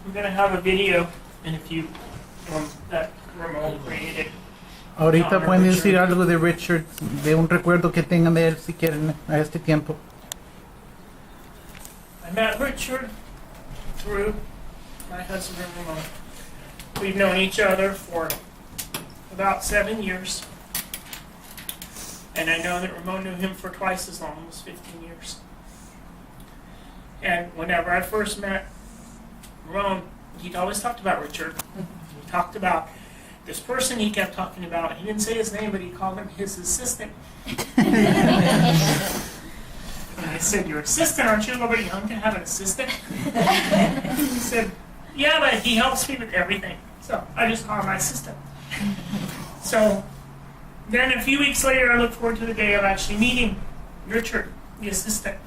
we're going to have a video in a few that Ramon created. Ahorita No, pueden Richard. decir algo de Richard, de un recuerdo que tengan de él si quieren a este tiempo. I met Richard through my husband Ramon. We've known each other for about 7 years. And I know that Ramon knew him for twice as long, almost 15 years. And whenever I first met Ramon, he'd always talked about Richard. He talked about this person he kept talking about. He didn't say his name, but he called him his assistant. And I said, "Your assistant? Aren't you nobody young to have an assistant?" He said, "Yeah, but he helps me with everything. So I just call him my assistant." So then a few weeks later, I looked forward to the day of actually meeting Richard, the assistant.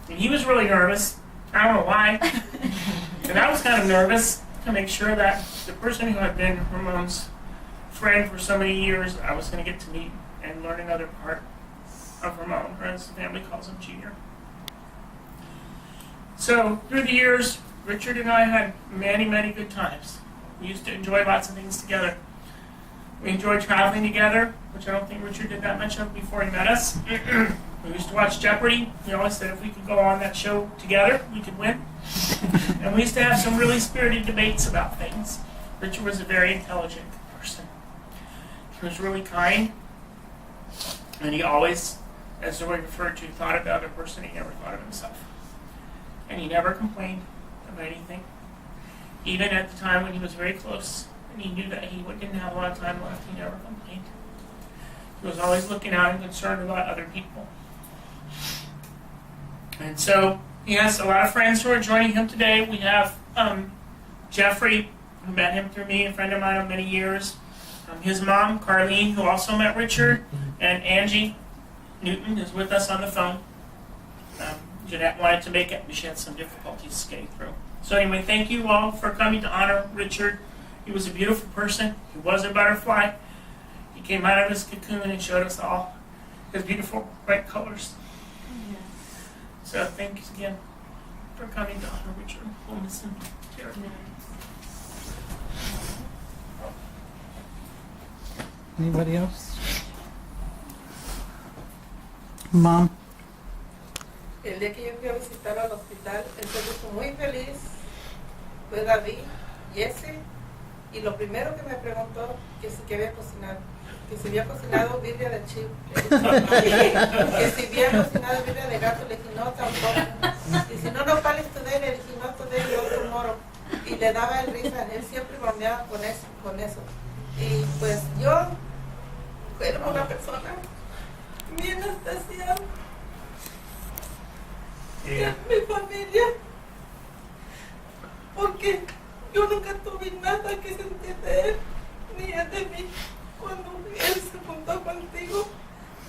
And he was really nervous. I don't know why. And I was kind of nervous to make sure that the person who had been Ramon's friend for so many years, I was going to get to meet and learn another part of Ramon, or as the family calls him, Junior. So through the years, Richard and I had many, many good times. We used to enjoy lots of things together. We enjoyed traveling together, which I don't think Richard did that much of before he met us. We used to watch Jeopardy. He always said if we could go on that show together, we could win. And we used to have some really spirited debates about things. Richard was a very intelligent person. He was really kind. And he always, as Zoe referred to, thought of the other person. He never thought of himself. And he never complained of anything. Even at the time when he was very close, and he knew that he didn't have a lot of time left, he never complained. He was always looking out and concerned about other people. And so he has a lot of friends who are joining him today. We have Jeffrey, who met him through me, a friend of mine of many years. His mom, Carlene, who also met Richard, and Angie Newton is with us on the phone. Jeanette wanted to make it, but she had some difficulties getting through. So anyway, thank you all for coming to honor Richard. He was a beautiful person. He was a butterfly. He came out of his cocoon and showed us all his beautiful bright colors. So thanks again for coming to honor Richard. We'll miss him terribly. Anybody else? Mom. El día que yo fui a visitar al hospital, él se puso muy feliz. Fue David, Jesse, y lo primero que me preguntó que si había cocinado, que si había cocinado birria de chivo, que si había cocinado birria de gato, le dije no tampoco, y si no, no pales today, le dije no today, yo tomorrow, y le daba el risa, él siempre bromeaba con eso, y pues yo era una persona bien especial. Yeah. Mi familia, porque yo nunca tuve nada que sentir de él, ni él de mí. Cuando él se juntó contigo,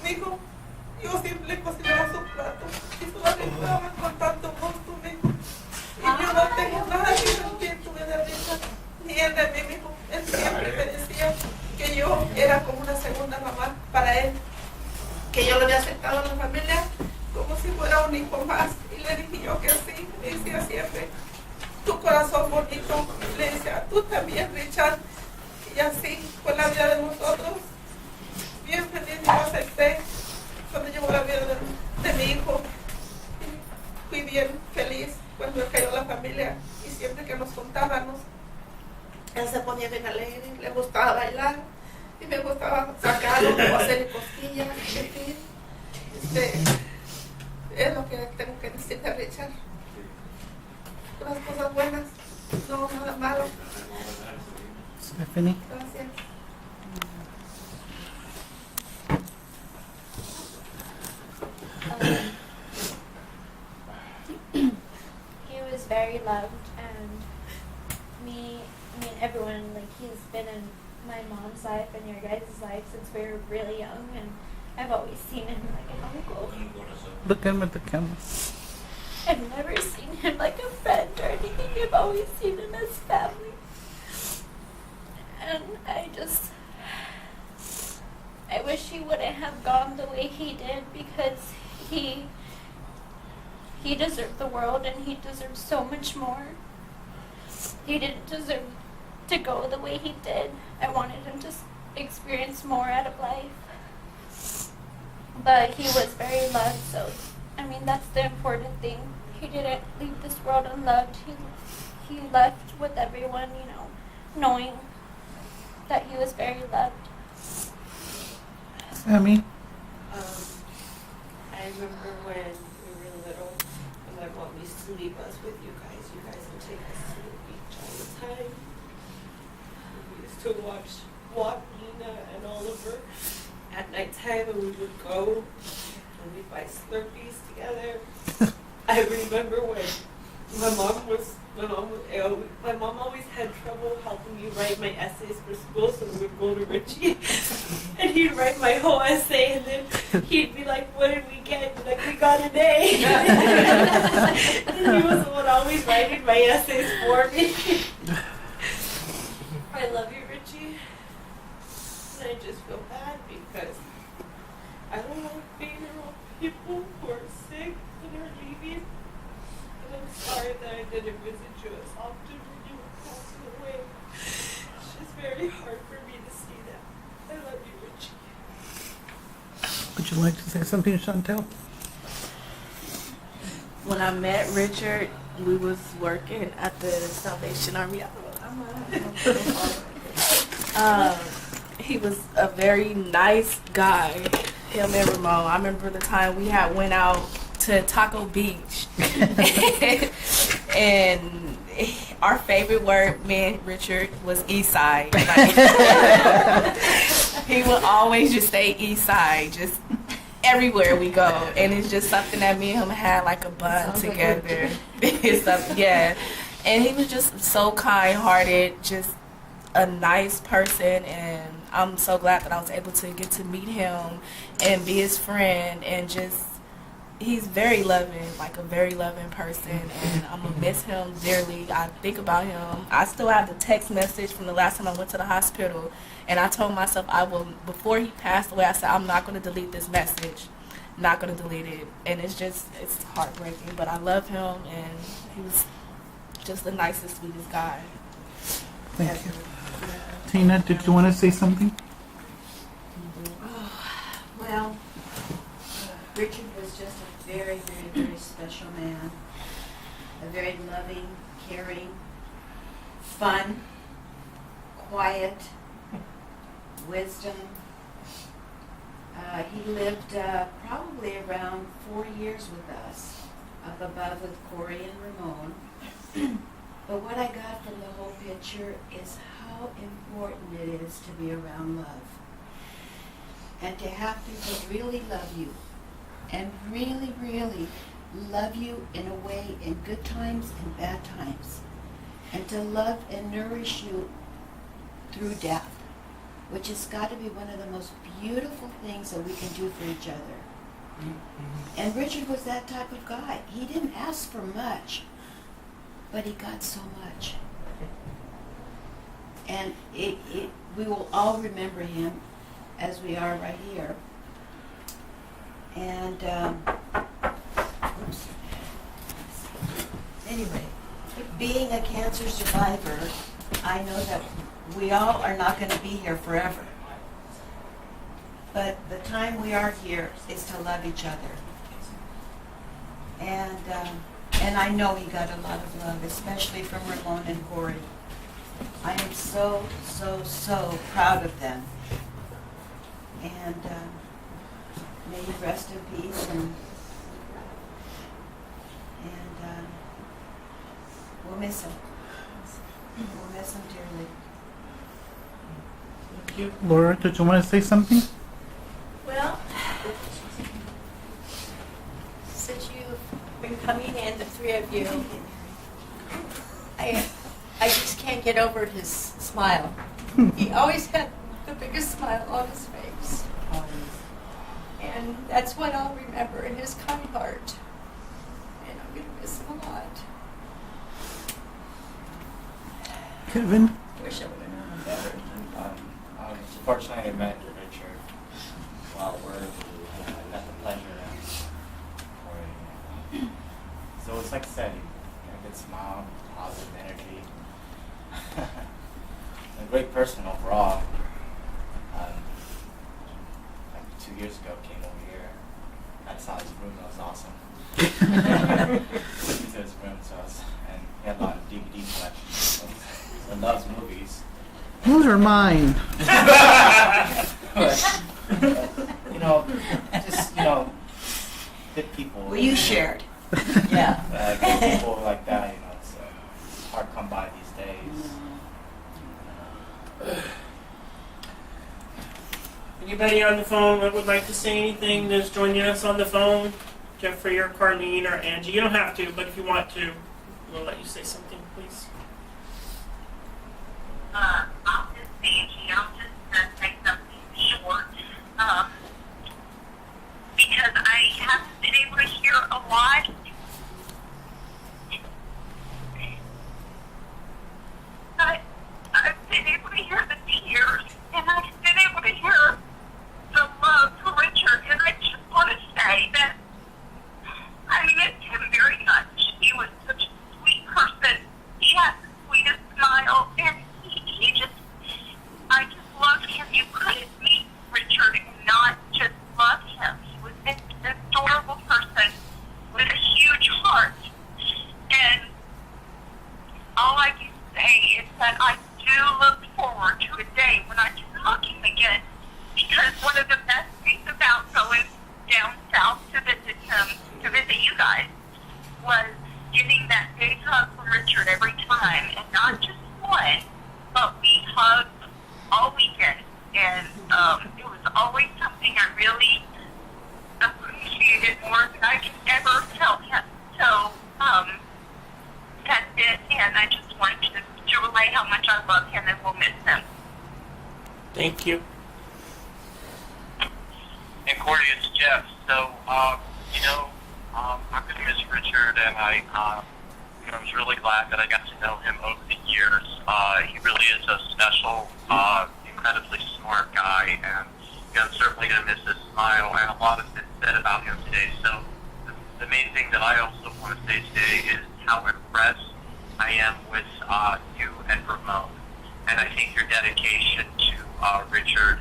dijo, yo siempre cocinaba su plato y se lo arreglaba con tanto gusto, mijo. Y yo no tengo nada que sentir, tuve de risa, ni él de mí, mijo. Él siempre me decía que yo era como una segunda mamá para él, que yo lo había aceptado en la familia como si fuera un hijo más, y le dije yo que sí, le decía siempre, tu corazón bonito, le decía, tú también, Richard, y así fue la vida de nosotros, bien feliz, yo acepté cuando llegó la vida de mi hijo, y fui bien feliz cuando cayó la familia, y siempre que nos juntábamos, él se ponía bien alegre, le gustaba bailar, y me gustaba sacarlo, o hacerle cosquillas, decir, es lo que tengo que decir de Richard. Unas cosas buenas, no nada malo. Stephanie. Gracias. He was very loved, and everyone, like, he's been in my mom's life and your guys' life since we were really young, and I've always seen him like an uncle. Look at him at the camera. I've never seen him like a friend or anything. I've always seen him as family. And I wish he wouldn't have gone the way he did, because he deserved the world and he deserved so much more. he didn't deserve to go the way he did. I wanted him to experience more out of life. But he was very loved, so, I mean, that's the important thing. He didn't leave this world unloved. He left with everyone, you know, knowing that he was very loved. Sammy? I remember when we were little and my mom used to leave us with you guys. You guys would take us to the beach all the time. We used to walk Nina and Oliver at nighttime, and we would go and we'd buy Slurpees together. I remember when my mom always had trouble helping me write my essays for school, so we would go to Ritchie and he'd write my whole essay, and then he'd be like, "What did we get?" I'd be like, "We got an A." And he was the one always writing my essays for me. I love you, Ritchie. And I just feel bad because I don't like being around people who are sick and are leaving. And I'm sorry that I didn't visit you as often when you were passing away. It's just very hard for me to see that. I love you, Ritchie. Would you like to say something, Chantel? When I met Richard, we was working at the Salvation Army. He was a very nice guy. Him and Ramon. I remember the time we had went out to Taco Beach, and our favorite word, me and Richard, was East Side. Like, he would always just say East Side, just everywhere we go, and it's just something that me and him had like a bond together. It's yeah, and he was just so kind-hearted, just a nice person, and I'm so glad that I was able to get to meet him and be his friend, and just he's very loving, like a very loving person, and I'm gonna miss him dearly. I think about him. I still have the text message from the last time I went to the hospital, and I told myself I will, before he passed away, I said I'm not gonna delete this message, not gonna delete it, and it's heartbreaking, but I love him, and he was just the nicest, sweetest guy. Thank you. Tina, did you want to say something? Well, Richard was just a very, very, very special man. A very loving, caring, fun, quiet, wisdom. He lived probably around 4 years with us, up above with Corey and Ramon. But what I got from the whole picture is how important it is to be around love. And to have people really love you. And really, really love you in a way in good times and bad times. And to love and nourish you through death, which has got to be one of the most beautiful things that we can do for each other. And Richard was that type of guy. He didn't ask for much, but he got so much. And we will all remember him as we are right here. And anyway, being a cancer survivor, I know that we all are not going to be here forever. But the time we are here is to love each other. And I know he got a lot of love, especially from Ramon and Corey. I am so, so, so proud of them. And may he rest in peace, and we'll miss him. We'll miss him dearly. Thank you. Laura, did you want to say something? Well, since you've been coming in, the three of you, I just can't get over his smile. He always had the biggest smile on his face. And that's what I'll remember, in his kind heart. And I'm going to miss him a lot. Kevin? Wish I would have known him better. Fortunately, I met Richard while at work. I got the pleasure of, so it's like I said, he got a good smile, positive energy. great person overall. Like 2 years ago, came over here. I saw his room. That was awesome. Took me to his room, and he had a lot of DVD collections. So he loves movies. Those are mine. But, just good people. Well, you shared. Yeah. Good people like that, it's hard to come by these days. Anybody on the phone that would like to say anything that's joining us on the phone? Jeffrey or Carlene or Angie. You don't have to, but if you want to, we'll let you say something, please. I'll just say, Angie, I'll just say something short. Because I haven't been able to hear a lot. But I've been able to hear the tears, and I've been able to hear the love for Richard, and I just want to say that I miss him very much. He was such a sweet person. He had the sweetest smile, and he just, I just loved him. You couldn't meet Richard and not just love him. He was an adorable person with a huge heart. And all I can say is that I do look forward to a day when I can hug him again. Because one of the best things about going down south to visit him, to visit you guys, was getting that big hug from Richard every time. And not just one, but we hugged all weekend. And it was always something I really appreciated more than I could ever tell him. So, that's it. And I just wanted to relay how much I love him and will miss him. Thank you. And Corey, it's Jeff. So, I'm going to miss Richard, and I was really glad that I got to know him over the years. He really is a special, incredibly smart guy, and I'm certainly going to miss his smile, and a lot has been said about him today. So, the main thing that I also want to say today is how impressed I am with you and Ramon. And I think your dedication to Richard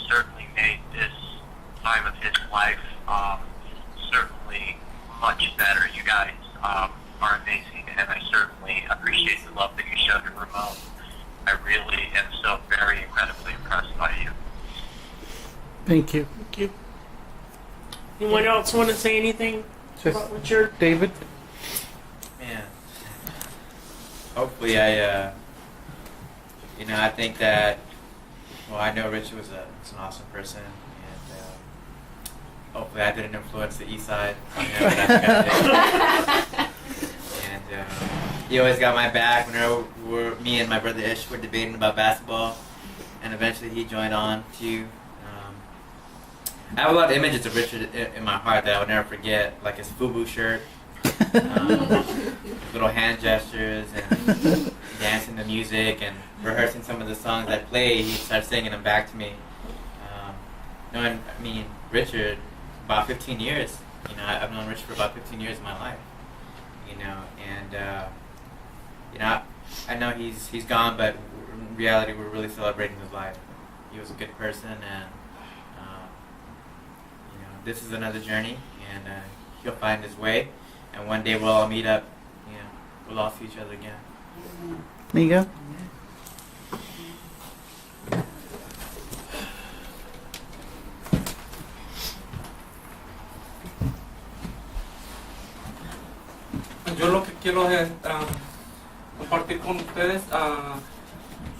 certainly made this time of his life certainly much better. You guys are amazing, and I certainly appreciate the love that you showed to Ramon. I really am so very incredibly impressed by you. Thank you. Thank you. Anyone else want to say anything Just about Richard? David. Man, hopefully I think that, I know Richard was an awesome person, and hopefully I didn't influence the east side. And he always got my back whenever me and my brother Ish were debating about basketball, and eventually he joined on too. I have a lot of images of Richard in my heart that I will never forget, like his FUBU shirt, little hand gestures, and dancing to music, and rehearsing some of the songs I played. He'd start singing them back to me. Richard, about 15 years. I've known Richard for about 15 years of my life. I know he's gone, but in reality, we're really celebrating his life. He was a good person, and this is another journey, and he'll find his way, and one day we'll all meet up. We'll all see each other again. Miguel. Yo lo que quiero es compartir con ustedes.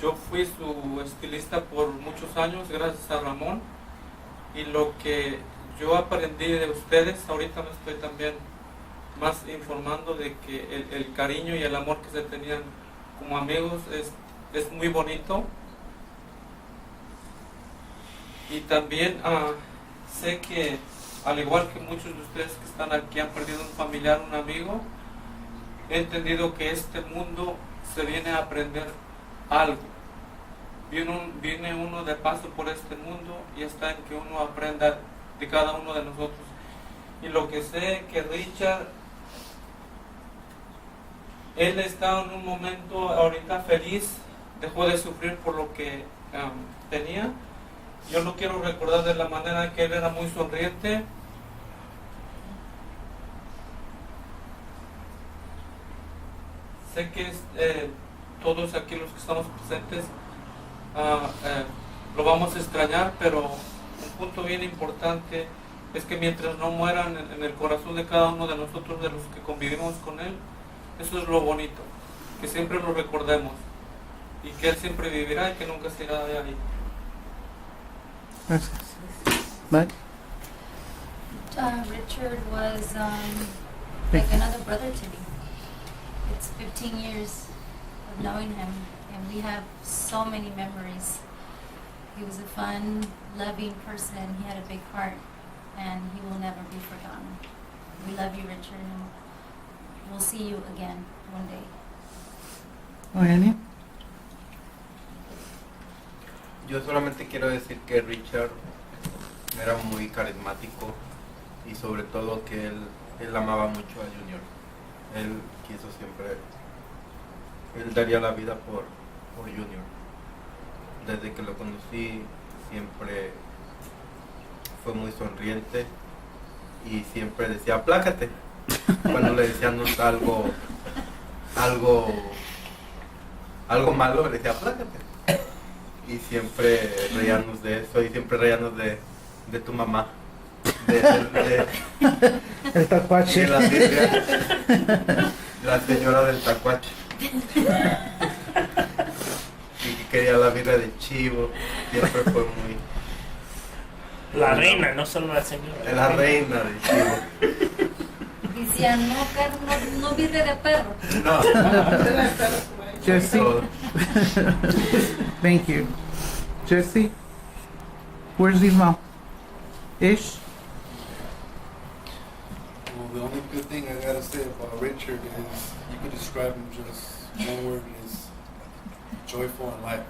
Yo fui su estilista por muchos años, gracias a Ramón. Y lo que yo aprendí de ustedes, ahorita me estoy también más informando de que el cariño y el amor que se tenían como amigos es muy bonito. Y también sé que, al igual que muchos de ustedes que están aquí han perdido un familiar, un amigo, he entendido que este mundo se viene a aprender algo. Viene uno de paso por este mundo y está en que uno aprenda de cada uno de nosotros. Y lo que sé que Richard, él está en un momento ahorita feliz dejó de sufrir por lo que tenía. Yo lo quiero recordar de la manera que él era muy sonriente. Sé que todos aquí los que estamos presentes lo vamos a extrañar, pero un punto bien importante es que mientras no mueran en el corazón de cada uno de nosotros, de los que convivimos con él, eso es lo bonito, que siempre lo recordemos y que él siempre vivirá y que nunca se irá de ahí. Gracias. Bye. Richard was like another brother to me. It's 15 years of knowing him, and we have so many memories. He was a fun, loving person. He had a big heart, and he will never be forgotten. We love you, Richard, and we'll see you again one day. Eugenia. Yo solamente quiero decir que Richard era muy carismático y sobre todo que él amaba mucho a Junior. Él quiso siempre, él daría la vida por Junior. Desde que lo conocí siempre fue muy sonriente y siempre decía aplácate. Cuando le decíamos algo malo, le decía aplácate. Y siempre reíamos de eso y siempre reíamos de tu mamá. El tacuache. De la Biblia, la señora del tacuache. Y que quería la birra de chivo. Siempre fue muy... La reina, no solo la señora. La reina del chivo. Decía, no birre de perro. No. Jesse. Thank you. Jesse, where's his mom? Ish? Well, the only good thing I gotta say about Richard is you can describe him just one word, is joyful in life.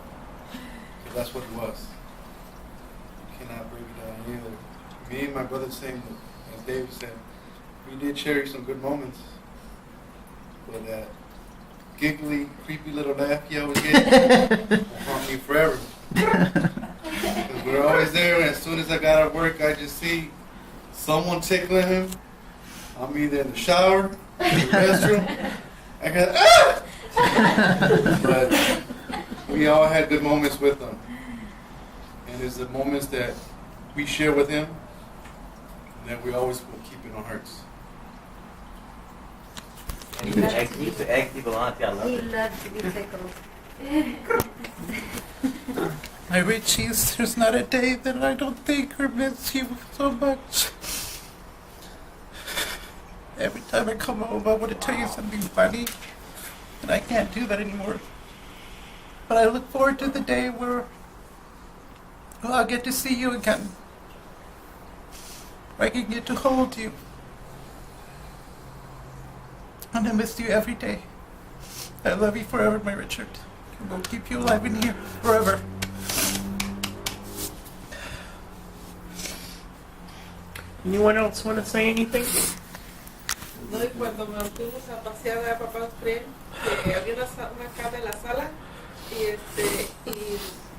Because that's what he was. You cannot break it down either. Me and my brother same, as Dave said, we did share some good moments. But that giggly, creepy little laugh he always gets will haunt me forever. Because we're always there, and as soon as I got out of work, I just see someone tickling him. I'm either in the shower, in the restroom. I got But we all had good moments with him, and it's the moments that we share with him that we always will keep in our hearts. And he used to egg people on. I love He it. loved to be tickled. My Ritchies, there's not a day that I don't think or miss you so much. Every time I come home, I want to tell you something funny, and I can't do that anymore. But I look forward to the day where I'll get to see you again. I can get to hold you. And I miss you every day. I love you forever, my Richard. And we'll keep you alive in here forever. Anyone else want to say anything? No, y cuando nos fuimos a pasear a papá Fred, que había una cama en la sala y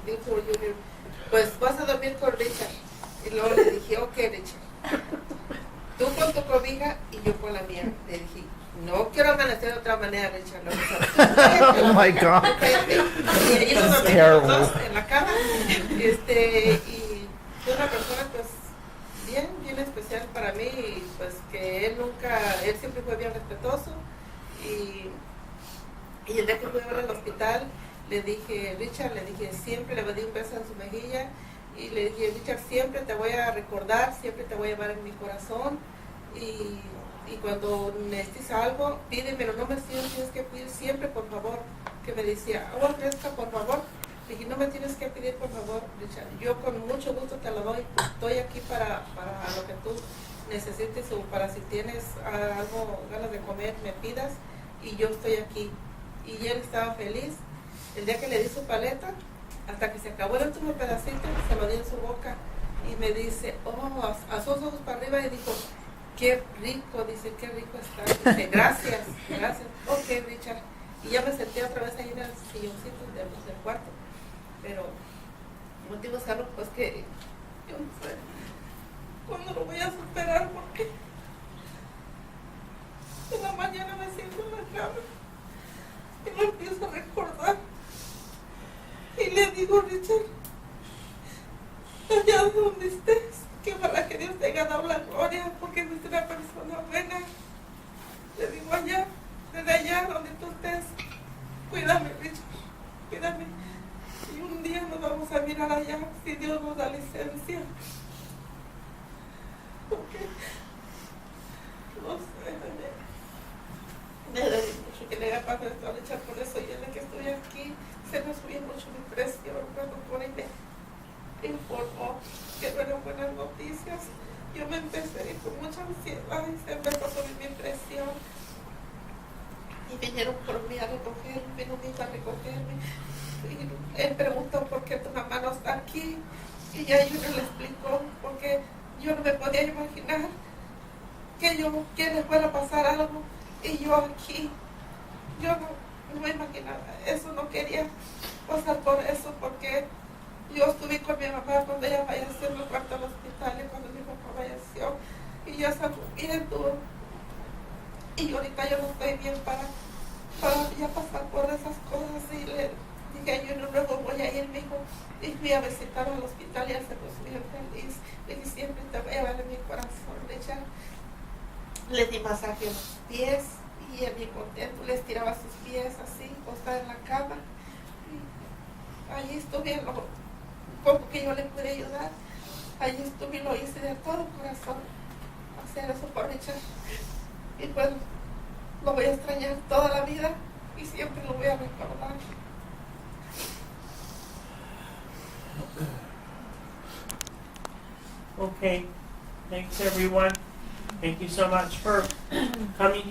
dijo Junior, pues vas a dormir con Richard. Y luego le dije, ok Richard, tú con tu cobija y yo con la mía. Le dije, no quiero amanecer de otra manera, Richard. Oh my God. Y allí nos dormimos los dos en la cama. Y fue una persona pues bien especial para mí, y pues que él siempre fue bien respetuoso, y el día que fui a ver al hospital le dije, Richard, siempre le di un beso en su mejilla y le dije, Richard, siempre te voy a recordar, siempre te voy a llevar en mi corazón, y cuando necesites algo, pídemelo, no me tienes que pedir siempre, por favor, que me decía, agua fresca, por favor. Le dije, no me tienes que pedir, por favor, Richard. Yo con mucho gusto te lo doy. Estoy aquí para lo que tú necesites, o para si tienes algo, ganas de comer, me pidas, y yo estoy aquí. Y él estaba feliz. El día que le di su paleta, hasta que se acabó el último pedacito, se lo di en su boca y me dice, a sus ojos para arriba, y dijo, qué rico, dice, qué rico está. Dice, gracias. Ok, Richard. Y ya me senté otra vez ahí en el silloncito del cuarto. Pero motivo es algo pues que yo no sé cuándo lo voy a superar, porque en la mañana me siento en la cama y lo empiezo a recordar. Y le digo, Richard, allá donde estés, que ojalá que Dios te haya dado la gloria, porque fuiste una persona buena. Le digo, allá, desde allá donde tú estés, cuídame, Richard, cuídame. Y un día nos vamos a mirar allá, si Dios nos da licencia. Porque, no sé, me da mucho que le haya pasado esto a Richard, por eso yo desde que estoy aquí, se me subió mucho mi presión cuando por ahí me informó que no eran buenas noticias. Yo me empecé a ir con mucha ansiedad y se empezó a subir mi presión. Y vinieron por mí a recogerme, vino mi hija a recogerme. Y él preguntó por qué tu mamá no está aquí. Y ya yo le explicó, porque yo no me podía imaginar que le fuera a pasar algo. Y yo aquí, yo no me imaginaba eso, no quería pasar por eso, porque yo estuve con mi mamá cuando ella falleció en el cuarto del hospital y cuando mi papá falleció. Y yo estaba bien duro. Y ahorita yo no estoy bien para ya pasar por esas cosas. Y le dije, yo no luego voy a ir, mijo. Y fui a visitar al hospital y él se puso bien feliz. Le dije, siempre te voy a ver en mi corazón, Richard. Le di masaje en los pies y él bien contento, le estiraba sus pies así, acostada en la cama. Y allí estuve, lo poco que yo le pude ayudar, allí estuve y lo hice de todo corazón, hacer eso por Richard. Y pues lo voy a extrañar toda la vida y siempre lo voy a recordar. Okay, thanks everyone. Thank you so much for coming here.